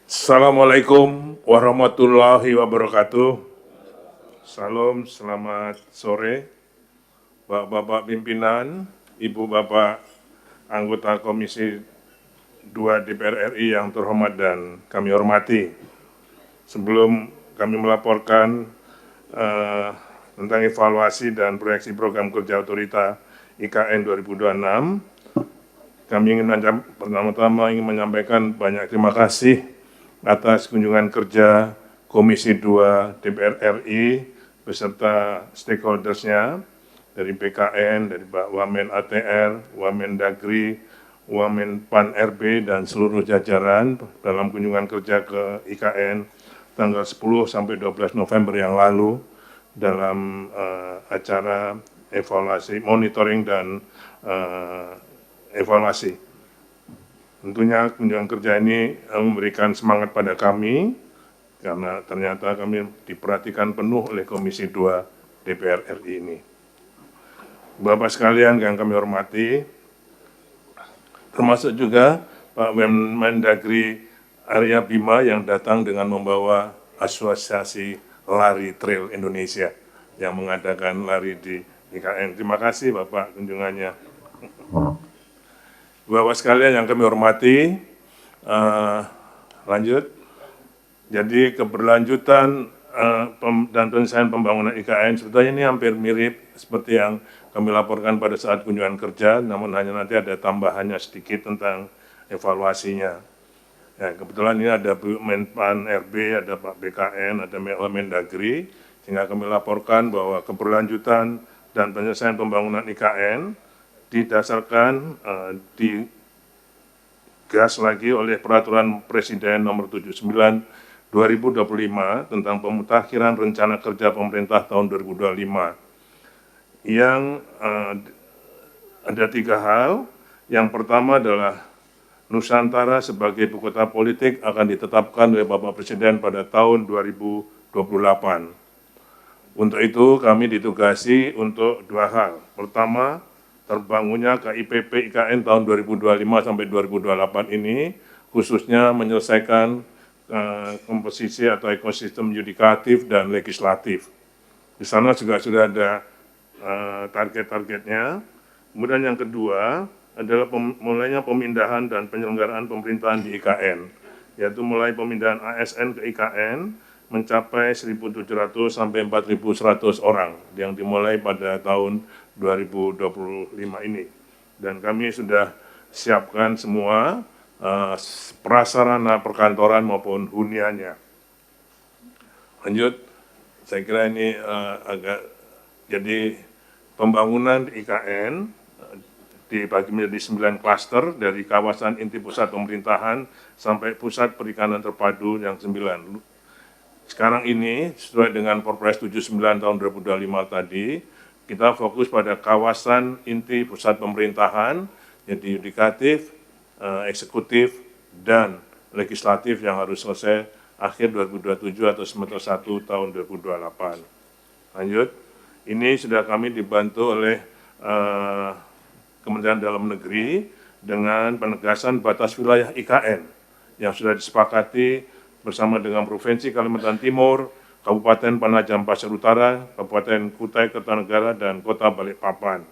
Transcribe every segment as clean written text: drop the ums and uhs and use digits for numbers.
Assalamualaikum warahmatullahi wabarakatuh. Salam, selamat sore, Bapak-Bapak pimpinan, Ibu Bapak anggota Komisi 2 DPR RI yang terhormat dan kami hormati. Sebelum kami melaporkan tentang evaluasi dan proyeksi program kerja otorita IKN 2026, kami pertama-tama ingin menyampaikan banyak terima kasih atas kunjungan kerja Komisi 2 DPR RI beserta stakeholders-nya dari BKN, dari Pak Wamen ATR, Wamen Dagri, Wamen PAN RB, dan seluruh jajaran dalam kunjungan kerja ke IKN tanggal 10 sampai 12 November yang lalu dalam acara evaluasi, monitoring, dan evaluasi. Tentunya kunjungan kerja ini memberikan semangat pada kami, karena ternyata kami diperhatikan penuh oleh Komisi 2 DPR RI ini. Bapak sekalian yang kami hormati, termasuk juga Pak Mendagri Arya Bima yang datang dengan membawa Asosiasi Lari Trail Indonesia yang mengadakan lari di IKN. Terima kasih Bapak kunjungannya. Bapak sekalian yang kami hormati, lanjut. Jadi keberlanjutan dan penyelesaian pembangunan IKN sebetulnya ini hampir mirip seperti yang kami laporkan pada saat kunjungan kerja, namun hanya nanti ada tambahannya sedikit tentang evaluasinya. Ya, kebetulan ini ada Menpan RB, ada Pak BKN, ada Mendagri, sehingga kami laporkan bahwa keberlanjutan dan penyelesaian pembangunan IKN didasarkan digas lagi oleh Peraturan Presiden Nomor 79 2025 tentang pemutakhiran rencana kerja pemerintah tahun 2025 yang ada 3 hal. Yang pertama adalah Nusantara sebagai ibu kota politik akan ditetapkan oleh Bapak Presiden pada tahun 2028. Untuk itu kami ditugasi untuk 2 hal. Pertama, terbangunnya KIPP IKN tahun 2025 sampai 2028 ini khususnya menyelesaikan komposisi atau ekosistem yudikatif dan legislatif. Di sana juga sudah ada target-targetnya. Kemudian yang kedua adalah mulainya pemindahan dan penyelenggaraan pemerintahan di IKN, yaitu mulai pemindahan ASN ke IKN mencapai 1.700 sampai 4.100 orang yang dimulai pada tahun 2025 ini. Dan kami sudah siapkan semua prasarana perkantoran maupun huniannya. Lanjut, saya kira ini agak jadi pembangunan di IKN dibagi menjadi 9 klaster dari kawasan inti pusat pemerintahan sampai pusat perikanan terpadu yang 9. Sekarang ini sesuai dengan Perpres 79 tahun 2025 tadi, kita fokus pada kawasan inti pusat pemerintahan, jadi yudikatif, eksekutif, dan legislatif yang harus selesai akhir 2027 atau semester 1 tahun 2028. Lanjut, ini sudah kami dibantu oleh Kementerian Dalam Negeri dengan penegasan batas wilayah IKN yang sudah disepakati bersama dengan Provinsi Kalimantan Timur, Kabupaten Penajam Pasir Utara, Kabupaten Kutai Kertanegara, dan Kota Balikpapan.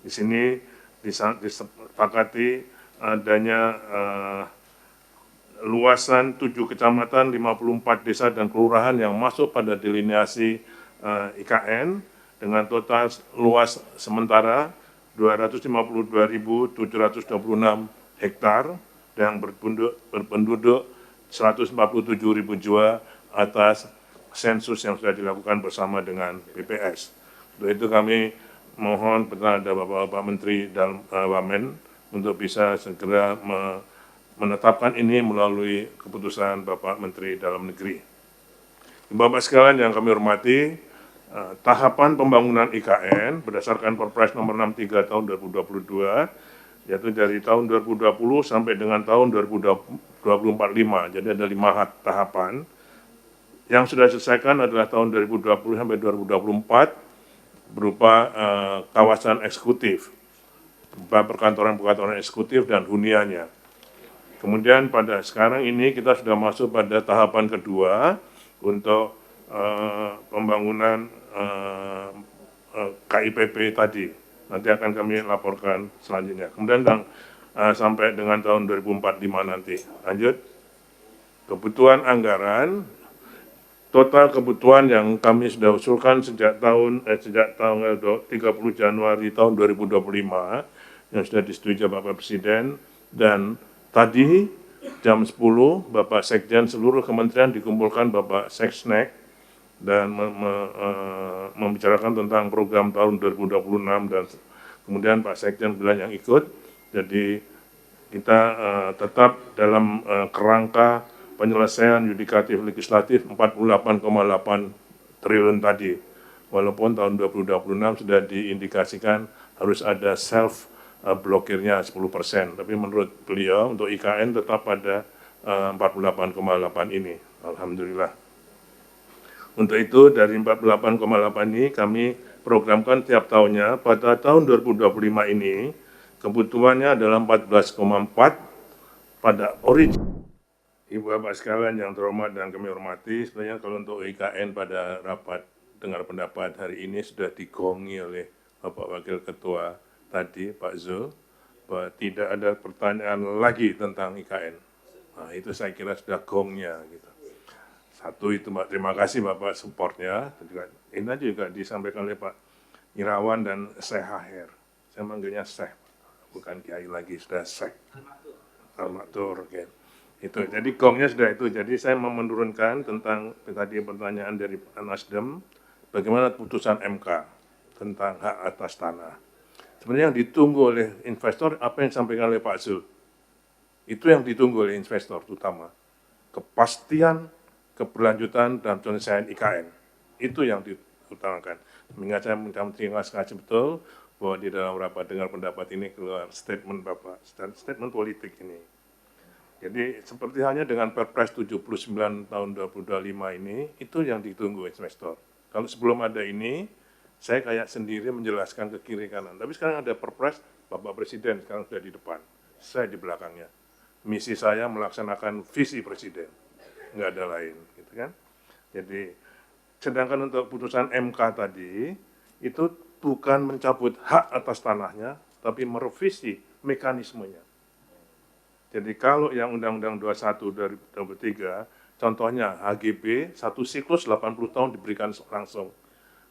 Di sini disepakati adanya luasan 7 kecamatan, 54 desa dan kelurahan yang masuk pada delineasi IKN dengan total luas sementara 252.726 hektar yang berpenduduk 147.000 jiwa atas sensus yang sudah dilakukan bersama dengan BPS. Untuk itu kami mohon kepada Bapak-Bapak Menteri dalam Wamen untuk bisa segera menetapkan ini melalui keputusan Bapak Menteri Dalam Negeri. Bapak sekalian yang kami hormati, tahapan pembangunan IKN berdasarkan Perpres Nomor 63 tahun 2022, yaitu dari tahun 2020 sampai dengan tahun 2045. Jadi ada 5 tahapan. Yang sudah diselesaikan adalah tahun 2020 sampai 2024 berupa kawasan eksekutif, berupa perkantoran-perkantoran eksekutif dan huniannya. Kemudian pada sekarang ini kita sudah masuk pada tahapan kedua untuk pembangunan KIPP tadi. Nanti akan kami laporkan selanjutnya. Kemudian sampai dengan tahun 2045 nanti. Lanjut. Kebutuhan anggaran, total kebutuhan yang kami sudah usulkan sejak tanggal 30 Januari tahun 2025 yang sudah disetujui Bapak Presiden, dan tadi jam 10 Bapak Sekjen seluruh kementerian dikumpulkan Bapak Seksnek dan membicarakan tentang program tahun 2026, dan kemudian Pak Sekjen bilang yang ikut. Jadi kita tetap dalam kerangka penyelesaian yudikatif legislatif 48,8 triliun tadi. Walaupun tahun 2026 sudah diindikasikan harus ada self blokirnya 10%, tapi menurut beliau untuk IKN tetap pada 48,8 ini. Alhamdulillah. Untuk itu dari 48,8 ini kami programkan tiap tahunnya. Pada tahun 2025 ini kebutuhannya adalah 14,4 pada origin. Ibu Bapak sekalian yang terhormat dan kami hormati, sebenarnya kalau untuk IKN pada rapat dengar pendapat hari ini sudah digongi oleh Bapak Wakil Ketua tadi, Pak Zul, bahwa tidak ada pertanyaan lagi tentang IKN. Nah, itu saya kira sudah gongnya. Gitu. Satu itu, Pak, terima kasih Bapak supportnya. Ini juga disampaikan oleh Pak Irawan dan Syekh Aher. Saya manggilnya Syekh, bukan Kiai lagi, sudah Syekh. Al-Maktur, okay. Itu, jadi gongnya sudah itu. Jadi saya mau menurunkan tentang tadi pertanyaan dari Nasdem, bagaimana putusan MK tentang hak atas tanah. Sebenarnya yang ditunggu oleh investor, apa yang disampaikan oleh Pak Zul, itu yang ditunggu oleh investor terutama. Kepastian, keberlanjutan, dan penyelesaian IKN. Itu yang diutamakan. Sehingga saya terima kasih betul bahwa di dalam rapat dengar pendapat ini keluar statement Bapak, statement politik ini. Jadi seperti halnya dengan Perpres 79 tahun 2025 ini, itu yang ditunggu investor. Kalau sebelum ada ini, saya kayak sendiri menjelaskan ke kiri kanan. Tapi sekarang ada Perpres, Bapak Presiden sekarang sudah di depan, saya di belakangnya. Misi saya melaksanakan visi Presiden, nggak ada lain, gitu kan. Jadi, sedangkan untuk putusan MK tadi, itu bukan mencabut hak atas tanahnya, tapi merevisi mekanismenya. Jadi kalau yang Undang-Undang 21 dari 2023, contohnya HGB, satu siklus 80 tahun diberikan langsung.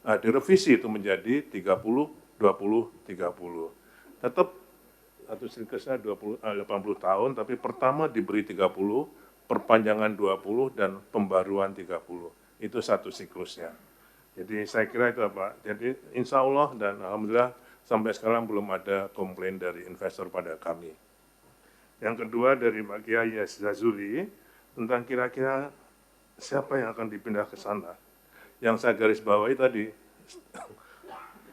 Nah, direvisi itu menjadi 30, 20, 30. Tetap satu siklusnya 80 tahun, tapi pertama diberi 30, perpanjangan 20, dan pembaruan 30. Itu satu siklusnya. Jadi saya kira itu Pak. Jadi insya Allah dan Alhamdulillah sampai sekarang belum ada komplain dari investor pada kami. Yang kedua dari Pak Kiai Zazuli, tentang kira-kira siapa yang akan dipindah ke sana. Yang saya garis bawahi tadi,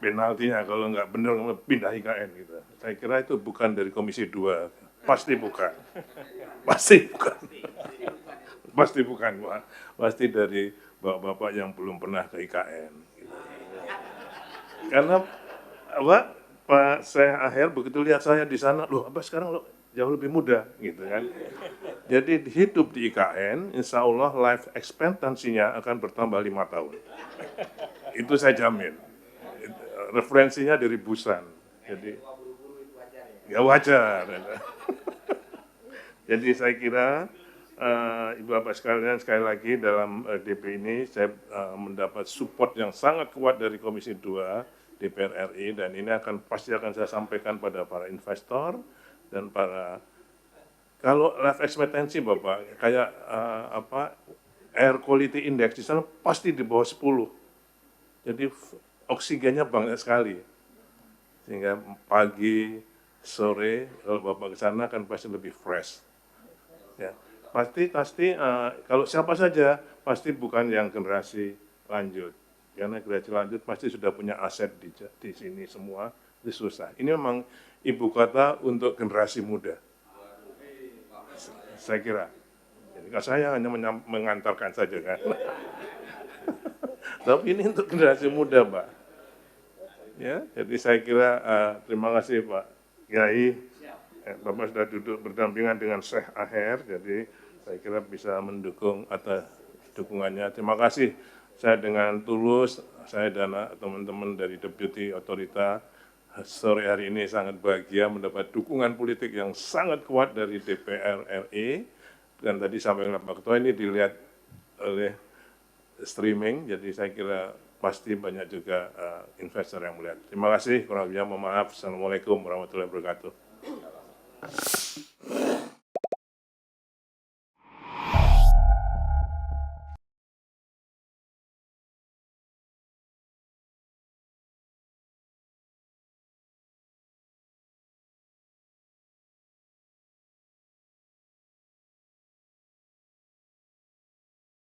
penaltinya kalau nggak benar pindah IKN. Gitu. Saya kira itu bukan dari Komisi 2, pasti bukan. Pasti bukan. Pasti bukan, Pak. Pasti dari bapak-bapak yang belum pernah ke IKN. Gitu. Karena Pak Syekh Aher begitu lihat saya di sana, loh apa sekarang lo jauh lebih muda, gitu kan. Jadi hidup di IKN, insya Allah life expectancy-nya akan bertambah 5 tahun. Itu saya jamin. Referensinya dari Busan. Jadi, ya wajar. Jadi saya kira, Ibu Bapak sekalian, sekali lagi dalam DP ini, saya mendapat support yang sangat kuat dari Komisi 2 DPR RI, dan ini pasti akan saya sampaikan pada para investor, dan para, kalau life expectancy Bapak, kayak air quality index di sana pasti di bawah 10. Jadi oksigennya banyak sekali. Sehingga pagi, sore, kalau Bapak ke sana kan pasti lebih fresh. Ya, pasti kalau siapa saja, pasti bukan yang generasi lanjut. Karena generasi lanjut pasti sudah punya aset di sini semua, itu susah. Ini memang ibu kota untuk generasi muda, saya kira. Jadi saya hanya mengantarkan saja kan. Tapi ini untuk generasi muda, Pak. Ya, jadi saya kira terima kasih Pak Kiai. Bapak sudah duduk berdampingan dengan Syekh Aher, jadi saya kira bisa mendukung atas dukungannya. Terima kasih. Saya dengan tulus, saya dan teman-teman dari Deputi Otorita sore hari ini sangat bahagia mendapat dukungan politik yang sangat kuat dari DPR RI. Dan tadi sampai Pak Ketua ini dilihat oleh streaming, jadi saya kira pasti banyak juga investor yang melihat. Terima kasih, kurang lebihnya mohon maaf. Assalamualaikum warahmatullahi wabarakatuh.